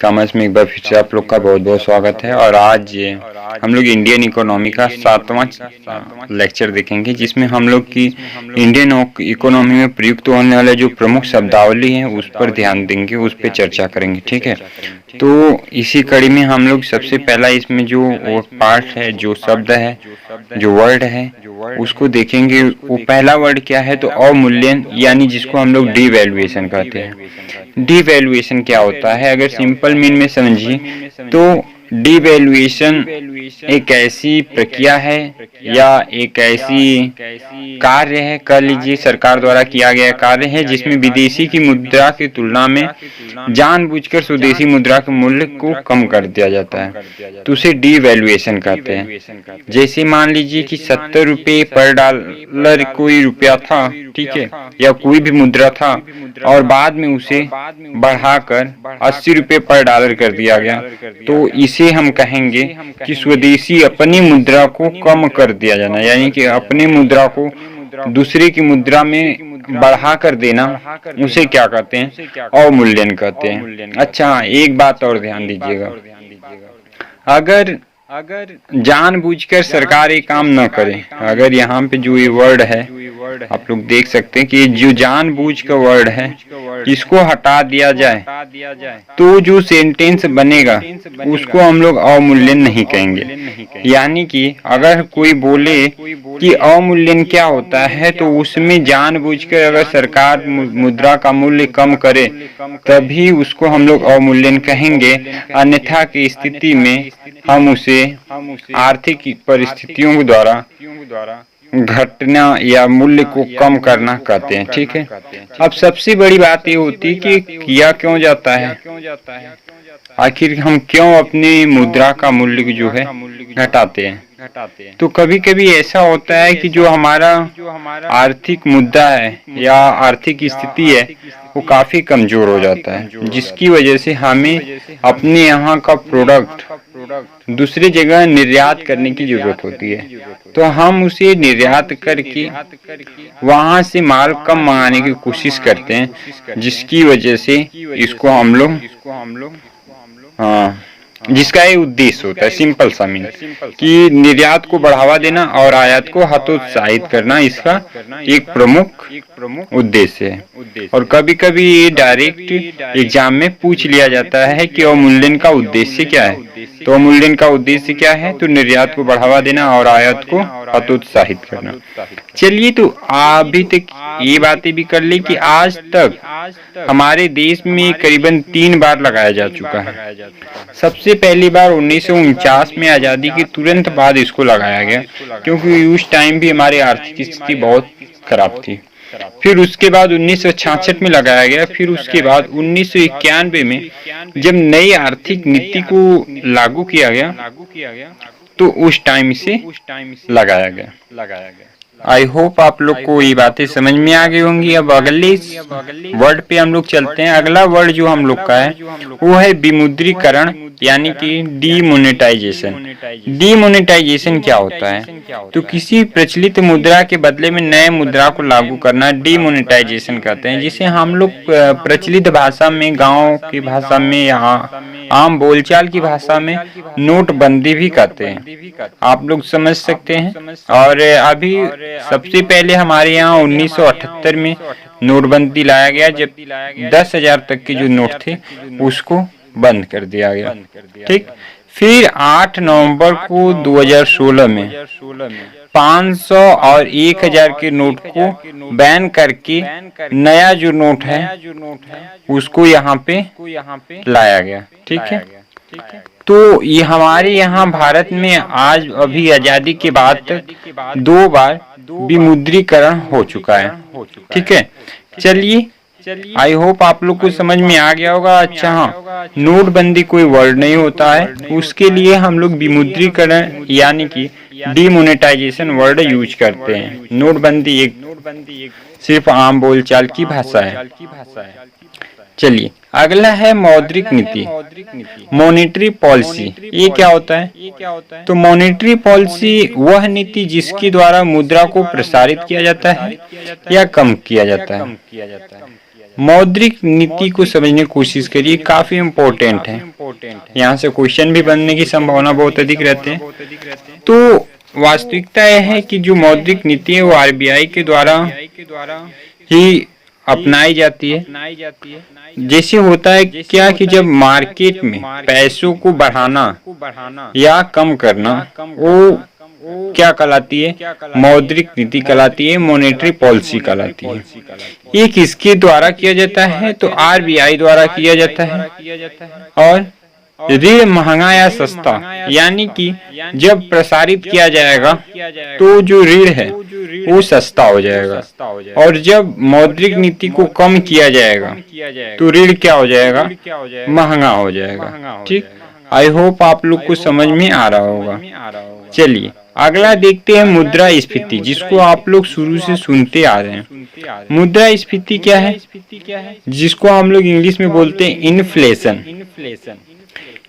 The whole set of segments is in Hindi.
कॉमर्स में एक बार फिर से आप लोग का बहुत बहुत स्वागत है। और आज हम लोग इंडियन इकोनॉमी का 7वां लेक्चर देखेंगे, जिसमें हम लोग की इंडियन इकोनॉमी में प्रयुक्त होने वाले जो प्रमुख शब्दावली हैं उस पर ध्यान देंगे, उस पर चर्चा करेंगे। ठीक है, तो इसी कड़ी में हम लोग सबसे पहला इसमें जो पार्ट है, जो शब्द है, जो वर्ड है, उसको देखेंगे। वो पहला वर्ड क्या है? तो अवमूल्यन, यानी जिसको हम लोग डीवैल्यूएशन कहते हैं। डीवैल्यूएशन क्या होता है? अगर सिंपल मीन में समझिए तो डीवैल्यूएशन एक ऐसी प्रक्रिया है या एक ऐसी कार्य है, कह लीजिए सरकार द्वारा किया गया कार्य है, जिसमें विदेशी की मुद्रा की तुलना में जानबूझकर स्वदेशी मुद्रा के मूल्य को कम कर दिया जाता है, तो उसे डीवैल्यूएशन कहते हैं। जैसे मान लीजिए कि 70 रुपये पर डॉलर कोई रुपया था, ठीक है, या कोई भी मुद्रा था, और बाद में उसे बढ़ाकर 80 रुपये पर डॉलर कर दिया गया, तो इसे हम कहेंगे कि स्वदेशी अपनी मुद्रा को कम कर दिया जाना, यानी कि अपनी मुद्रा को दूसरे की मुद्रा में बढ़ा कर देना, उसे क्या कहते हैं? अवमूल्यन कहते हैं। अच्छा, एक बात और ध्यान दीजिएगा, अगर जानबूझकर सरकार ये काम न करे, अगर यहाँ पे जो ये वर्ड है आप लोग देख सकते हैं कि जो जानबूझ का वर्ड है, इसको हटा दिया जाए तो जो सेंटेंस बनेगा उसको हम लोग अवमूल्यन नहीं कहेंगे। यानी कि अगर कोई बोले कि अवमूल्यन क्या होता है, तो उसमें जानबूझकर अगर सरकार मुद्रा का मूल्य कम करे तभी उसको हम लोग अवमूल्यन कहेंगे। अन्यथा की स्थिति में हम उसे आर्थिक परिस्थितियों के द्वारा घटना या मूल्य को कम करना कहते हैं। ठीक है, अब सबसे बड़ी बात ये होती है कि किया क्यों जाता है, आखिर हम क्यों अपनी मुद्रा का मूल्य जो है घटाते हैं। तो कभी कभी ऐसा होता है कि जो हमारा आर्थिक मुद्दा है या आर्थिक स्थिति है वो काफी कमजोर हो जाता है, जिसकी वजह से हमें अपने यहाँ का प्रोडक्ट दूसरी जगह निर्यात करने की जरूरत होती है। तो हम उसे निर्यात करके वहां से माल कम मंगाने की कोशिश करते हैं, जिसकी वजह से इसको हम लोग जिसका ये उद्देश्य होता है, सिंपल सा मीन कि निर्यात को बढ़ावा देना और आयात को हतोत्साहित करना, इसका एक प्रमुख उद्देश्य है। और कभी कभी ये डायरेक्ट एग्जाम में पूछ लिया जाता है कि अवमूल्यन का उद्देश्य क्या है। तो अवमूल्यन का उद्देश्य क्या है? तो निर्यात को बढ़ावा देना और आयात को हतोत्साहित करना। चलिए, तो अभी तक ये बातें भी कर ली कि आज तक हमारे देश में करीबन 3 बार लगाया जा चुका है। सबसे पहली बार 1949 में आजादी के तुरंत बाद इसको लगाया गया, क्योंकि उस टाइम भी हमारी आर्थिक स्थिति बहुत खराब थी। फिर उसके बाद 1966 में लगाया गया। फिर उसके बाद 1991 में जब नई आर्थिक नीति को लागू किया गया तो उस टाइम इसे लगाया गया। आई होप आप लोग को ये बातें समझ में आ गई होंगी। अब अगले वर्ड पे हम लोग चलते हैं। अगला वर्ड जो हम लोग का है वो है विमुद्रीकरण, यानी कि डीमोनेटाइजेशन। डीमोनेटाइजेशन क्या होता है? तो किसी प्रचलित मुद्रा के बदले में नए मुद्रा को लागू करना डीमोनेटाइजेशन कहते हैं, जिसे हम लोग प्रचलित भाषा में, गांव की भाषा में या आम बोलचाल की भाषा में नोटबंदी भी कहते हैं। आप लोग समझ सकते हैं। और अभी सबसे पहले हमारे यहाँ 1978 में नोटबंदी लाया गया, जब 10,000 तक के जो नोट थे उसको बंद कर दिया गया। ठीक, फिर 8 नवंबर को 2016 में 500 और 1,000 के नोट को बैन करके नया जो नोट है उसको यहाँ पे लाया गया। ठीक है, तो ये हमारे यहाँ भारत में आज अभी आजादी के बाद तक 2 बार विमुद्रीकरण हो चुका है। ठीक है, चलिए, आई होप आप लोग को समझ में आ गया होगा। अच्छा हाँ, नोटबंदी कोई वर्ड नहीं होता है, उसके लिए हम लोग विमुद्रीकरण यानी कि डीमोनेटाइजेशन वर्ड यूज करते हैं। नोटबंदी एक सिर्फ आम बोलचाल की भाषा है। चलिए, अगला है मौद्रिक नीति, मॉनेटरी पॉलिसी। ये क्या होता है? तो मॉनेटरी पॉलिसी वह नीति जिसके द्वारा मुद्रा को प्रसारित किया जाता है या कम किया जाता है। मौद्रिक नीति को समझने की कोशिश करिए, काफी इम्पोर्टेंट है। यहाँ से क्वेश्चन भी बनने की संभावना बहुत अधिक रहते हैं। तो वास्तविकता यह है कि जो मौद्रिक नीति है वो आरबीआई के द्वारा ही अपनाई जाती है। जैसे होता है क्या कि जब मार्केट में पैसों को बढ़ाना या कम करना, वो क्या कहलाती है? मौद्रिक नीति कहलाती है, मॉनेटरी पॉलिसी कहलाती है। ये किसके द्वारा किया जाता है? तो आरबीआई द्वारा किया जाता है। और ऋण महंगा या सस्ता, यानी कि जब प्रसारित किया जाएगा तो जो ऋण है वो सस्ता हो जाएगा, और जब मौद्रिक नीति को कम किया जाएगा तो ऋण क्या हो जाएगा? महंगा हो जाएगा। ठीक, आई होप आप लोग को समझ में आ रहा होगा। चलिए अगला देखते हैं मुद्रास्फीति, जिसको आप लोग शुरू से सुनते आ रहे हैं। मुद्रास्फीति क्या है? जिसको हम लोग इंग्लिश में बोलते हैं इन्फ्लेशन।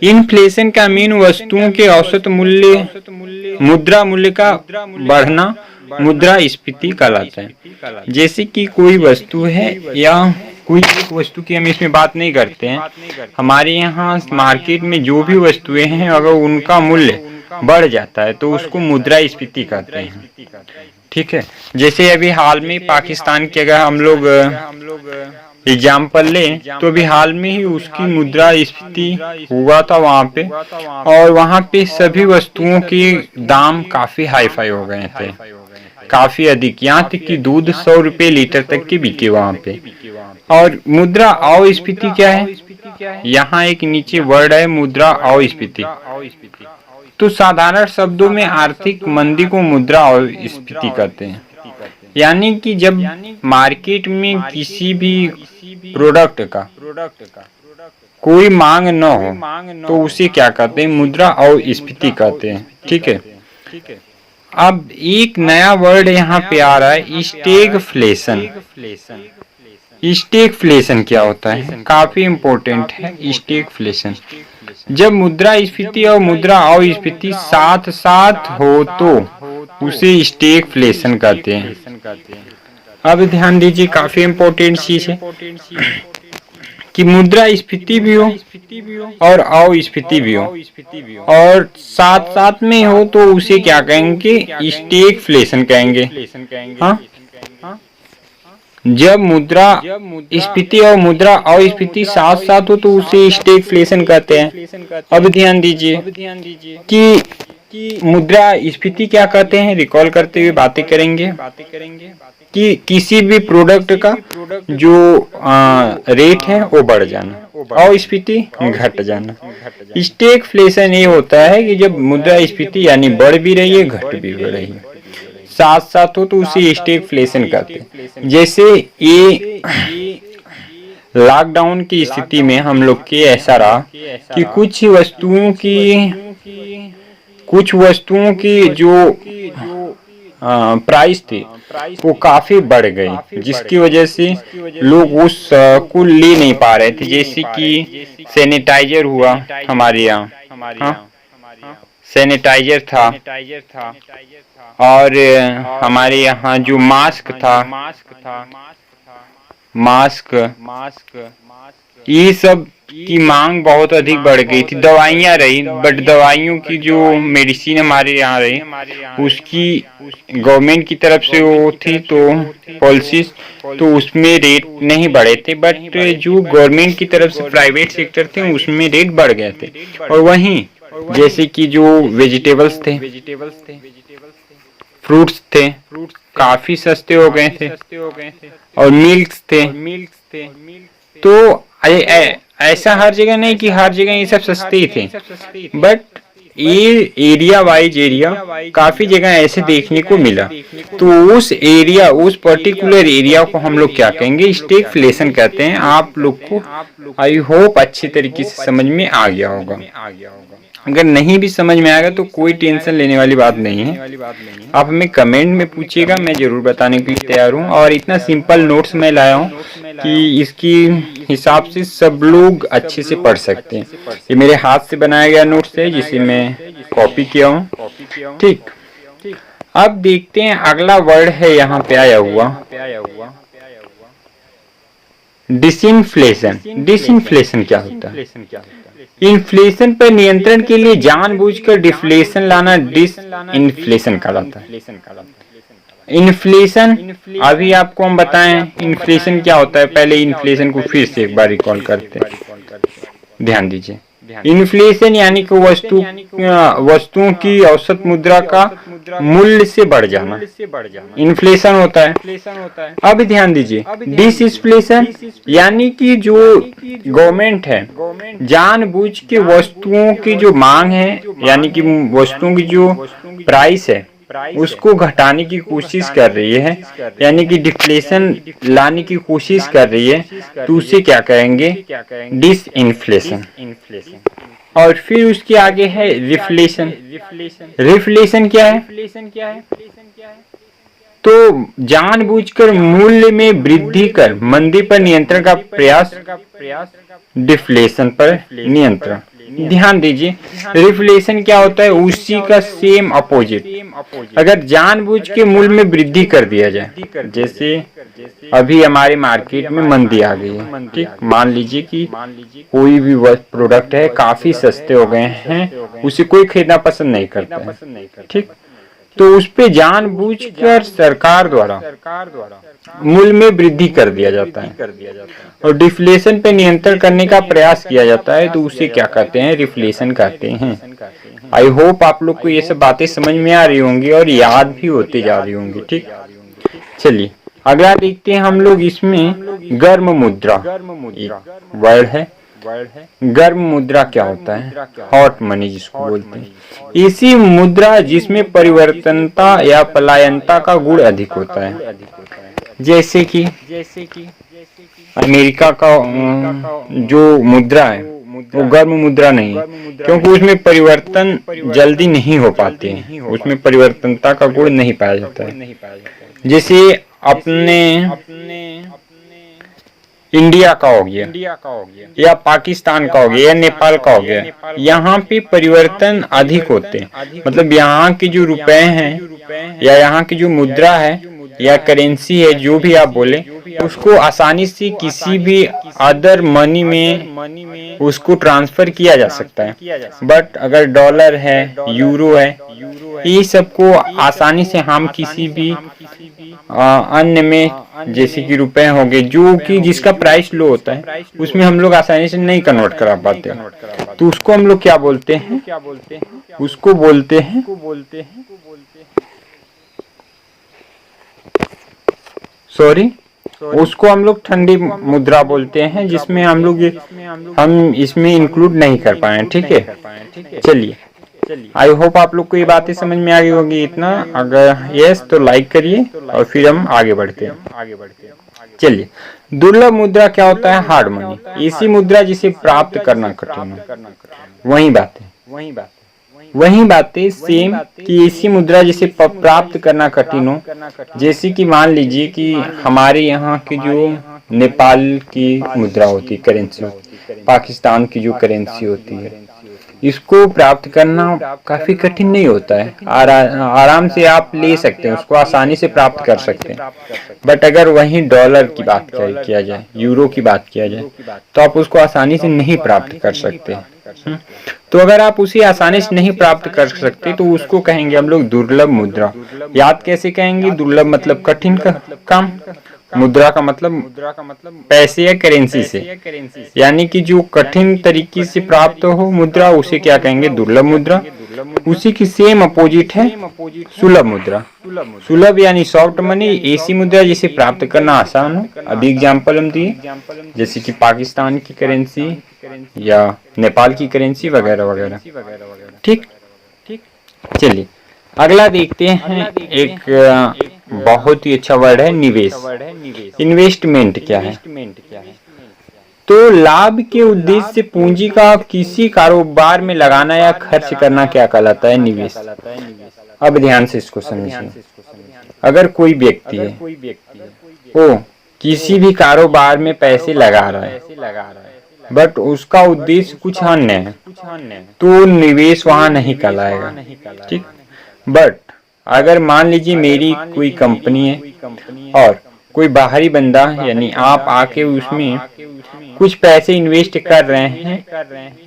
इन्फ्लेशन का मीन वस्तुओं के औसत मूल्य, मुद्रा मूल्य का बढ़ना मुद्रास्फीति कहलाता है। जैसे कि कोई वस्तु है या कोई एक वस्तु की हम इसमें बात नहीं करते हैं, हमारे यहाँ मार्केट में जो भी वस्तुएं हैं अगर उनका मूल्य बढ़ जाता है तो उसको मुद्रास्फीति कहते हैं। ठीक है, जैसे अभी हाल में पाकिस्तान के अगर हम लोग एग्जाम्पल लें तो अभी हाल में ही उसकी मुद्रास्फीति हुआ था वहाँ पे, और वहाँ पे सभी वस्तुओं के दाम काफी हाई फाई हो गए थे, काफी अधिक, यहाँ तक कि दूध 100 रुपए लीटर तक के बिके वहाँ पे। और मुद्रा अस्फीति क्या है? यहाँ एक नीचे वर्ड है मुद्रा अस्फीति। तो साधारण शब्दों में आर्थिक मंदी को मुद्रा अस्फीति कहते हैं। यानी कि जब मार्केट में किसी भी प्रोडक्ट का कोई मांग न हो तो उसे क्या कहते हैं? मुद्रा अस्फीति कहते हैं। ठीक है, अब एक नया वर्ड यहाँ पे आ रहा है, स्टैगफ्लेशन। स्टैगफ्लेशन क्या होता है? काफी इम्पोर्टेंट है स्टैगफ्लेशन। जब मुद्रास्फीति और मुद्रा अस्फीति साथ साथ हो तो उसे स्टैगफ्लेशन कहते हैं। अब ध्यान दीजिए, काफी इम्पोर्टेंट चीज है कि मुद्रास्फीति भी हो और अस्फीति भी हो और साथ साथ में हो तो उसे क्या कहेंगे? स्टैगफ्लेशन कहेंगे। हाँ, जब मुद्रास्फीति और मुद्रा अस्फीति साथ साथ हो तो उसे स्टैगफ्लेशन कहते हैं। अब ध्यान दीजिए कि मुद्रास्फीति क्या कहते हैं, रिकॉल करते हुए बातें करेंगे कि किसी भी प्रोडक्ट का जो रेट है वो बढ़ जाना, अस्फीति घट जाना। स्टैगफ्लेशन ये होता है कि जब मुद्रास्फीति यानी बढ़ भी रही है घट भी रही है, साथ साथ हो तो उसे स्टैगफ्लेशन कहते हैं। जैसे ये लॉकडाउन की स्थिति में हम लोग के ऐसा रहा कि कुछ वस्तुओं की जो प्राइस थी वो काफी बढ़ गई, जिसकी वजह से लोग उस को ले नहीं पा रहे थे। जैसे कि सैनिटाइजर हुआ हमारे यहाँ, हाँ, सैनिटाइजर था, और हमारे यहाँ जो मास्क ये सब की मांग बहुत अधिक बढ़ गई थी। दवाइयाँ रही, बट दवाइयों की जो मेडिसिन हमारे यहाँ रही उसकी गवर्नमेंट की तरफ से वो थी तो पॉलिसीज, तो उसमें रेट नहीं बढ़े थे, बट जो गवर्नमेंट की तरफ से प्राइवेट सेक्टर थे उसमें रेट बढ़ गए थे। और वहीं जैसे कि जो वेजिटेबल्स थे, फ्रूट्स थे, काफी सस्ते हो गए थे, और मिल्क्स थे। तो ऐसा हर जगह नहीं कि हर जगह ये सब सस्ते ही थे, बट ये एरिया वाइज काफी जगह ऐसे देखने को मिला। तो उस एरिया, उस पर्टिकुलर एरिया को हम लोग क्या कहेंगे? स्टैगफ्लेशन कहते हैं। आप लोग को आई होप अच्छी तरीके से समझ में आ गया होगा। अगर नहीं भी समझ में आएगा तो कोई टेंशन लेने वाली बात नहीं है, आप हमें कमेंट में पूछिएगा, मैं जरूर बताने के लिए तैयार हूँ। और इतना सिंपल नोट्स मैं लाया हूँ कि इसकी हिसाब से सब लोग अच्छे से पढ़ सकते हैं। ये मेरे हाथ से बनाया गया नोट्स है जिसे मैं कॉपी किया हूँ। ठीक, अब देखते हैं अगला वर्ड है यहाँ पे आया हुआ डिसइंफ्लेशन। डिसइंफ्लेशन क्या होता है? इन्फ्लेशन पर नियंत्रण के लिए जानबूझकर डिफ्लेशन लाना डिसइंफ्लेशन कहलाता है। इन्फ्लेशन, अभी आपको हम बताएं इन्फ्लेशन क्या होता है। पहले इन्फ्लेशन को फिर से एक बार रिकॉल करते हैं, ध्यान दीजिए। इन्फ्लेशन यानी कि वस्तुओं की औसत मुद्रा का मूल्य से बढ़ जाना, इन्फ्लेशन होता है। अब ध्यान दीजिए, डिसइंफ्लेशन यानी कि जो गवर्नमेंट है जानबूझ के वस्तुओं की जो मांग है, यानी कि वस्तुओं की जो प्राइस है उसको घटाने की कोशिश कर रही है, यानी कि डिफ्लेशन लाने की कोशिश कर रही है, तो उसे क्या कहेंगे? डिसइंफ्लेशन। और फिर उसके आगे है रिफ्लेशन। रिफ्लेशन क्या है? तो जानबूझकर मूल्य में वृद्धि कर मंदी पर नियंत्रण का प्रयास, डिफ्लेशन पर नियंत्रण। ध्यान दीजिए, रिफ्लेशन क्या होता है? उसी का सेम अपोजिट। अगर जानबूझ के मूल्य में वृद्धि कर दिया जाए, जैसे अभी हमारे मार्केट में मंदी आ गई है, ठीक, मान लीजिए कि कोई भी प्रोडक्ट है काफी सस्ते हो गए हैं, उसे कोई खरीदना पसंद नहीं करता है, ठीक, तो उस पे जानबूझकर सरकार द्वारा मूल्य में वृद्धि कर दिया जाता है और डिफ्लेशन पे नियंत्रण करने का प्रयास किया जाता है, तो उसे क्या कहते हैं? रिफ्लेशन कहते हैं। आई होप आप लोग को ये सब बातें समझ में आ रही होंगी और याद भी होती जा रही होंगी, ठीक। चलिए अगला देखते हैं हम लोग। इसमें गर्म मुद्रा एक वर्ड है। गर्म मुद्रा क्या होता है? हॉट मनी जिसको बोलते हैं। ऐसी मुद्रा जिसमें परिवर्तनता या पलायनता का गुण अधिक होता है, जैसे कि अमेरिका का जो मुद्रा है वो गर्म मुद्रा नहीं है, क्योंकि उसमें परिवर्तन जल्दी नहीं हो पाते हैं, उसमें परिवर्तनता का गुण नहीं पाया जाता है। जैसे अपने इंडिया का हो गया या पाकिस्तान का हो गया या नेपाल का हो गया, यहाँ पे परिवर्तन अधिक होते हैं। मतलब यहाँ के जो रुपए हैं या यहाँ की जो मुद्रा है या करेंसी है, जो भी आप बोले, उसको आसानी से किसी भी अदर मनी में उसको ट्रांसफर किया जा सकता है। बट अगर डॉलर है, यूरो है, ये सबको आसानी से हम किसी भी अन्य में, जैसे कि रुपए हो गए, जो कि जिसका प्राइस लो होता है, उसमें हम लोग आसानी से नहीं कन्वर्ट करा पाते, तो उसको हम लोग क्या बोलते हैं? उसको बोलते हैं उसको हम लोग ठंडी मुद्रा बोलते हैं, जिसमें हम इसमें इंक्लूड नहीं कर पाए, ठीक है। चलिए आई होप आप लोग को ये बातें समझ में आ गई होगी। इतना अगर यस तो लाइक करिए और फिर हम आगे बढ़ते हैं। चलिए, दुर्लभ मुद्रा क्या होता है? Hard money. ऐसी मुद्रा जिसे प्राप्त करना कठिन हो। वही बातें सेम कि ऐसी मुद्रा जिसे प्राप्त करना कठिन हो, जैसे कि मान लीजिए कि हमारे यहाँ की जो नेपाल की मुद्रा होती है, करेंसी होती है, पाकिस्तान की जो करेंसी होती है, इसको प्राप्त करना काफी कठिन नहीं होता है। आराम से आप ले सकते हैं, उसको आसानी से प्राप्त कर सकते हैं। बट अगर वहीं डॉलर की बात किया जाए, यूरो की बात किया जाए, तो आप उसको आसानी से नहीं प्राप्त कर सकते। तो अगर आप उसे आसानी से नहीं प्राप्त कर सकते, तो उसको कहेंगे हम लोग दुर्लभ मुद्रा। याद कैसे कहेंगे? दुर्लभ मतलब कठिन का काम, मुद्रा का मतलब पैसे या करेंसी से, यानी कि जो कठिन तरीके से प्राप्त हो मुद्रा, उसे क्या कहेंगे? दुर्लभ मुद्रा। उसी की सेम अपोजिट है सुलभ मुद्रा। सुलभ यानी सॉफ्ट मनी, ऐसी मुद्रा जिसे प्राप्त करना आसान हो। अभी एग्जाम्पल हम दिए, जैसे कि पाकिस्तान की करेंसी या नेपाल की करेंसी वगैरह वगैरह, ठीक। चलिए अगला देखते हैं। एक बहुत ही अच्छा वर्ड है निवेश। इन्वेस्टमेंट क्या है? तो लाभ के उद्देश्य से पूंजी का किसी कारोबार में लगाना या खर्च करना क्या कहलाता है? निवेश। अब ध्यान से इसको समझिए। अगर कोई व्यक्ति है वो किसी भी कारोबार में पैसे लगा रहा है, बट उसका उद्देश्य कुछ अन्य है, तो निवेश वहां नहीं कहलाएगा, ठीक। बट अगर मान लीजिए मेरी कोई कंपनी है और कोई बाहरी बंदा यानी आप आके उसमें कुछ पैसे इन्वेस्ट कर रहे हैं,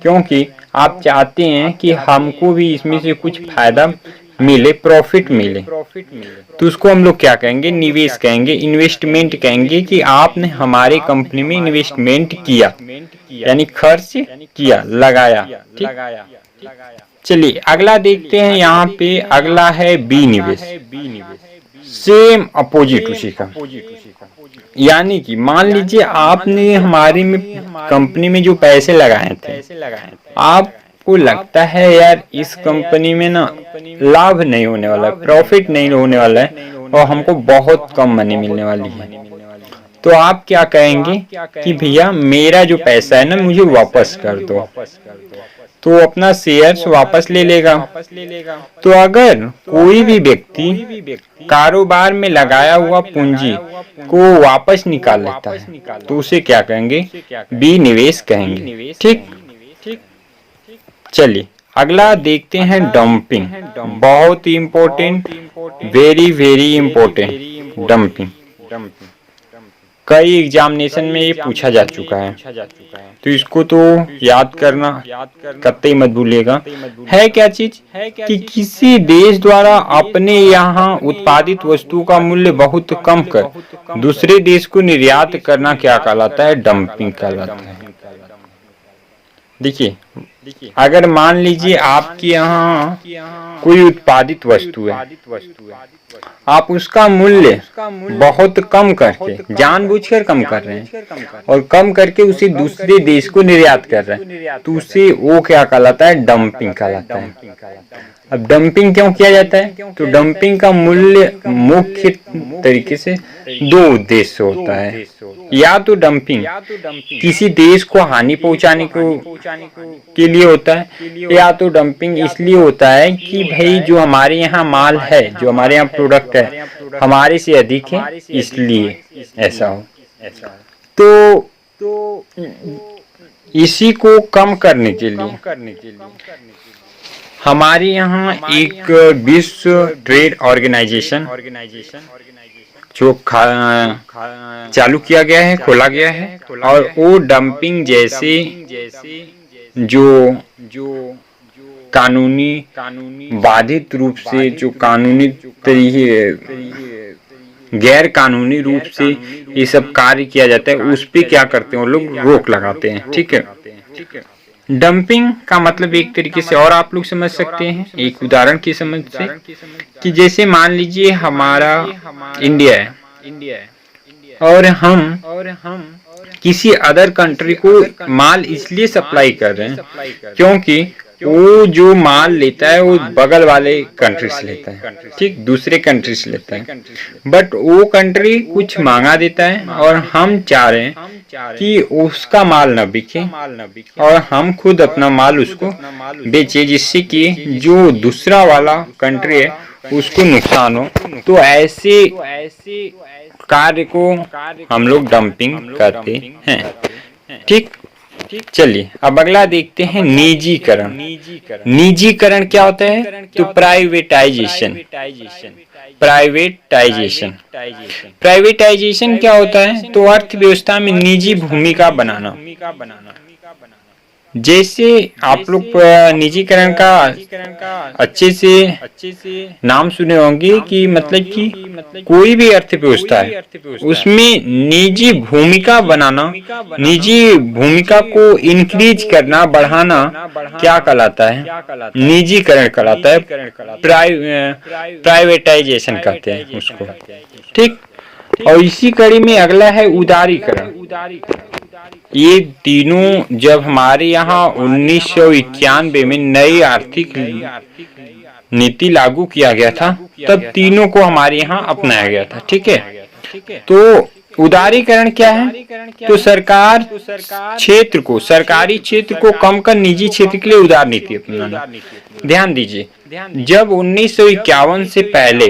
क्योंकि आप चाहते हैं कि हमको भी इसमें से कुछ फायदा मिले, प्रॉफिट मिले, तो उसको हम लोग क्या कहेंगे? निवेश कहेंगे, इन्वेस्टमेंट कहेंगे कि आपने हमारे कंपनी में इन्वेस्टमेंट किया, यानी खर्च किया, लगाया। ठीक, चलिए अगला देखते हैं। यहाँ पे अगला है विनिवेश, सेम अपोजिट उसी का। यानी कि मान लीजिए आपने हमारी में कंपनी में जो पैसे लगाए थे, आपको लगता है यार इस कंपनी में ना लाभ नहीं होने वाला है, प्रॉफिट नहीं होने वाला है और हमको बहुत कम मनी मिलने वाली है, तो आप क्या कहेंगे कि भैया मेरा जो पैसा है ना मुझे वापस कर दो, तो अपना शेयर्स वापस ले लेगा। तो अगर कोई भी व्यक्ति कारोबार में लगाया हुआ पूंजी को वापस निकाल लेता है तो उसे क्या कहेंगे? विनिवेश कहेंगे। ठीक, चलिए अगला देखते हैं डंपिंग। बहुत ही important, very very important dumping. कई एग्जामिनेशन में ये पूछा जा चुका है, तो इसको तो याद करना कतई मत भूलिएगा। है क्या चीज कि किसी देश द्वारा अपने यहाँ उत्पादित वस्तु का मूल्य बहुत कम कर दूसरे देश को निर्यात करना क्या कहलाता है? डंपिंग कहलाता है। देखिए, अगर मान लीजिए आपके यहाँ कोई उत्पादित वस्तु है, आप उसका मूल्य बहुत कम करके, जानबूझकर कम कर रहे हैं और कम करके उसे दूसरे देश को निर्यात कर रहे हैं, तो उसे वो क्या कहलाता है? डंपिंग कहलाता है। अब डंपिंग क्यों किया जाता है? तो डंपिंग का मूल्य मुख्य तरीके से दो उद्देश्य होता है। या तो डंपिंग किसी देश को हानि पहुंचाने को के लिए होता है, या तो डंपिंग इसलिए होता है कि भाई जो हमारे यहाँ माल है, जो हमारे यहाँ प्रोडक्ट है, हमारे से अधिक है, इसलिए ऐसा हो। तो इसी को कम करने के लिए हमारे यहाँ एक विश्व ट्रेड ऑर्गेनाइजेशन जो चालू किया गया है, खोला गया है, और वो डंपिंग जैसे जो कानूनी बाधित रूप से, जो कानूनी तरीके गैर कानूनी रूप से ये सब कार्य किया जाता है, उस पे क्या करते हैं वो लोग? रोक लगाते हैं। ठीक है, डंपिंग का मतलब एक तरीके से और आप लोग समझ सकते हैं एक उदाहरण की समझ से, कि जैसे मान लीजिए हमारा इंडिया है और हम किसी अदर कंट्री को माल इसलिए सप्लाई कर रहे हैं क्योंकि वो जो माल लेता है वो बगल वाले कंट्री से लेता है, ठीक, दूसरे कंट्री से लेता है, बट वो कंट्री कुछ मांगा देता है और हम चाह रहे हैं कि उसका माल न बिके और हम खुद अपना माल उसको बेचे, जिससे कि जो दूसरा वाला कंट्री है उसको नुकसान हो। तो ऐसे कार्य को हम लोग डंपिंग करते हैं। ठीक, चलिए अब अगला देखते हैं निजीकरण। निजीकरण क्या होता है? तो प्राइवेटाइजेशन। प्राइवेटाइजेशन क्या होता है? तो अर्थव्यवस्था में निजी भूमिका बनाना। जैसे आप लोग निजीकरण का अच्छे से नाम सुने होंगे कि मतलब कि कोई भी अर्थव्यवस्था है उसमें निजी भूमिका बनाना, निजी भूमिका को इंक्रीज करना, बढ़ाना क्या कहलाता है? निजीकरण कहलाता है, प्राइवेटाइजेशन कहते हैं उसको। ठीक, और इसी कड़ी में अगला है उदारीकरण। ये तीनों जब हमारे यहाँ 1991 में नई आर्थिक नीति लागू किया गया था तब तीनों को हमारे यहाँ अपनाया गया था। ठीक है, तो उदारीकरण क्या है? तो सरकार क्षेत्र को, सरकारी क्षेत्र को कम कर निजी क्षेत्र के लिए उदार नीति अपनाना। ध्यान दीजिए, जब 1951 से पहले,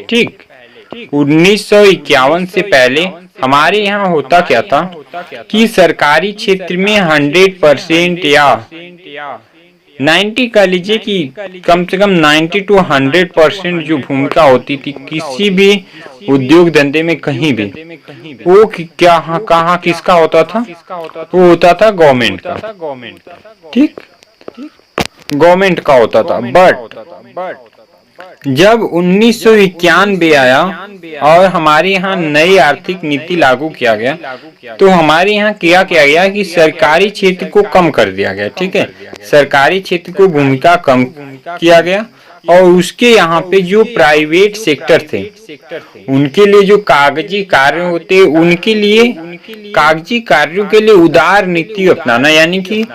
ठीक, 1951 से पहले हमारे यहाँ होता क्या था कि सरकारी क्षेत्र में 100% या 90 कह लीजिए कि कम से कम 90 to 100% जो भूमिका होती थी किसी भी उद्योग धंधे में कहीं भी, वो कहाँ किसका होता था? वो होता था गवर्नमेंट का। ठीक, गवर्नमेंट का होता था। बट जब 1991 आया और हमारे यहाँ नई आर्थिक नीति लागू किया गया, तो हमारे यहाँ किया गया कि सरकारी क्षेत्र को कम कर दिया गया। ठीक है, सरकारी क्षेत्र को भूमिका कम किया गया और उसके यहाँ पे जो प्राइवेट सेक्टर थे उनके लिए जो कागजी कार्य होते, उनके लिए कागजी कार्यों के लिए उदार नीति अपनाना, यानी कि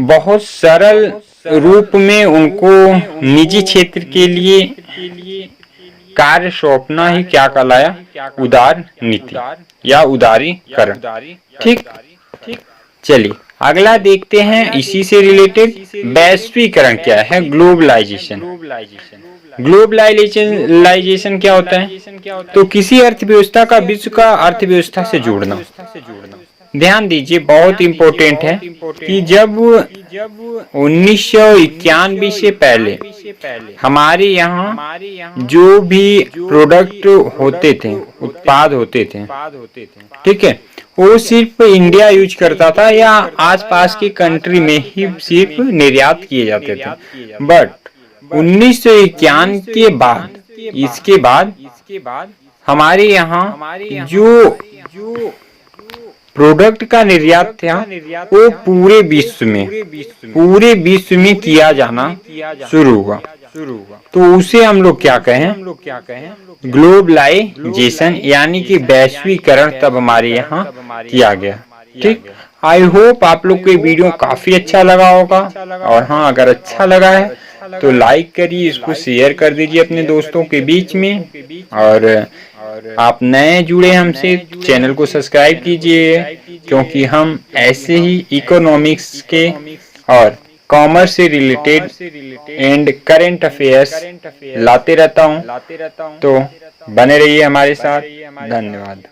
बहुत सरल रूप में उनको निजी क्षेत्र के लिए कार्य सौंपना ही क्या कहलाया? उदार नीति या उदारीकरण। ठीक, चलिए अगला देखते हैं इसी से रिलेटेड वैश्वीकरण क्या है? ग्लोबलाइजेशन। ग्लोबलाइजेशन क्या होता है? तो किसी अर्थव्यवस्था का विश्व का अर्थव्यवस्था से जोड़ना। ध्यान दीजिए, बहुत इंपॉर्टेंट है कि जब 1991 से पहले हमारे यहाँ जो भी प्रोडक्ट होते थे, उत्पाद होते थे, ठीक है, वो सिर्फ इंडिया यूज करता था या आसपास की कंट्री में ही सिर्फ निर्यात किए जाते थे। बट 1991 के बाद, इसके बाद हमारे यहाँ जो प्रोडक्ट का निर्यात था वो पूरे विश्व में किया जाना शुरू हुआ। तो उसे हम लोग क्या कहें? ग्लोबलाइजेशन, यानी कि वैश्वीकरण तब हमारे यहाँ किया गया। ठीक, आई होप आप लोग को ये वीडियो काफी अच्छा लगा होगा, और हाँ, अगर अच्छा लगा है तो लाइक करिए, इसको शेयर कर दीजिए अपने दोस्तों के बीच में, और आप नए जुड़े हमसे चैनल को सब्सक्राइब कीजिए, क्योंकि हम ऐसे ही इकोनॉमिक्स के और कॉमर्स से रिलेटेड एंड करंट अफेयर्स लाते रहता हूँ। तो बने रहिए हमारे साथ। धन्यवाद।